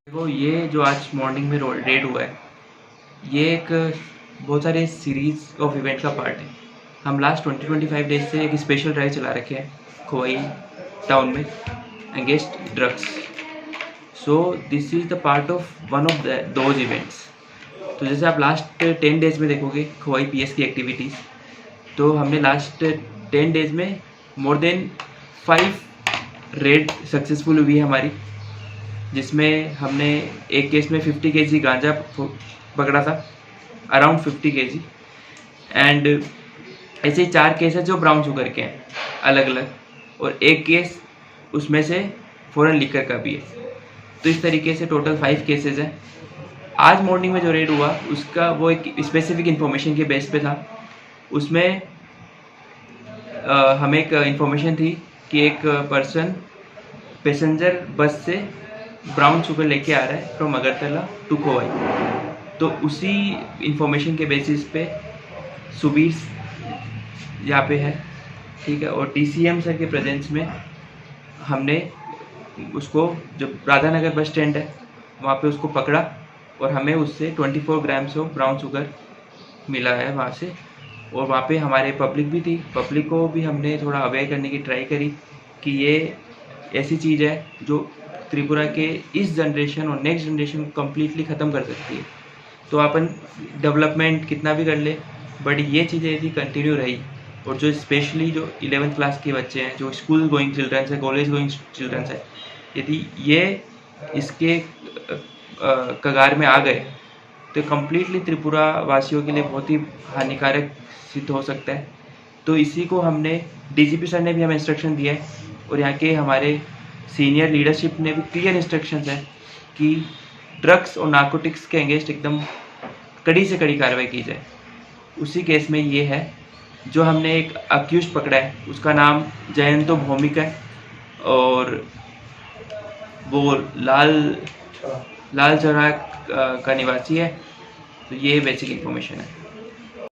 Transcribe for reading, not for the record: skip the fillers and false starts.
देखो, ये जो आज मॉर्निंग में रेड हुआ है, ये एक बहुत सारे सीरीज ऑफ इवेंट का पार्ट है। हम लास्ट 20-25 डेज से एक स्पेशल ड्राइव चला रखे हैं खोवाई टाउन में against drugs. So this is the part of one of those events. तो जैसे आप लास्ट 10 डेज में देखोगे खोवाई पीएस की एक्टिविटीज़, तो हमने लास्ट 10 डेज में मोर देन 5 रेड सक्सेसफुल हुई है हमारी, जिसमें हमने एक केस में 50 केजी गांजा पकड़ा था, अराउंड 50 केजी। एंड ऐसे 4 केस है जो ब्राउन शुगर के हैं अलग अलग, और एक केस उसमें से फॉरेन लिकर का भी है। तो इस तरीके से टोटल 5 केसेस हैं। आज मॉर्निंग में जो रेड हुआ उसका वो एक स्पेसिफिक इन्फॉर्मेशन के बेस पे था। उसमें हमें एक इन्फॉर्मेशन थी कि एक पर्सन पैसेंजर बस से ब्राउन शुगर लेके आ रहा है फ्रॉम अगरतला टू खोवाई। तो उसी इंफॉर्मेशन के बेसिस पे सुबीर यहाँ पे है, ठीक है, और टीसीएम सर के प्रेजेंस में हमने उसको, जो राधानगर बस स्टैंड है वहाँ पे उसको पकड़ा, और हमें उससे 24 ग्राम्स ऑफ ब्राउन शुगर मिला है वहाँ से। और वहाँ पे हमारे पब्लिक भी थी, पब्लिक को भी हमने थोड़ा अवेयर करने की ट्राई करी कि ये ऐसी चीज़ है जो त्रिपुरा के इस जनरेशन और नेक्स्ट जनरेशन को कम्प्लीटली ख़त्म कर सकती है। तो अपन डेवलपमेंट कितना भी कर ले, बट ये चीज़ें यदि कंटिन्यू रही, और जो स्पेशली जो 11th क्लास के बच्चे हैं, जो स्कूल गोइंग चिल्ड्रंस है, कॉलेज गोइंग चिल्ड्रंस है, यदि ये इसके कगार में आ गए तो कम्प्लीटली त्रिपुरा वासियों के लिए बहुत ही हानिकारक सिद्ध हो सकता है। तो इसी को हमने, डीजीपी सर ने भी हमें इंस्ट्रक्शन दिया है, और यहाँ के हमारे सीनियर लीडरशिप ने भी क्लियर इंस्ट्रक्शंस हैं कि ड्रग्स और नार्कोटिक्स के अगेंस्ट एकदम कड़ी से कड़ी कार्रवाई की जाए। उसी केस में ये है जो हमने एक अक्यूज पकड़ा है, उसका नाम जयंतो भौमिक है, और वो लाल चौराहा का निवासी है। तो ये बेसिक इन्फॉर्मेशन है।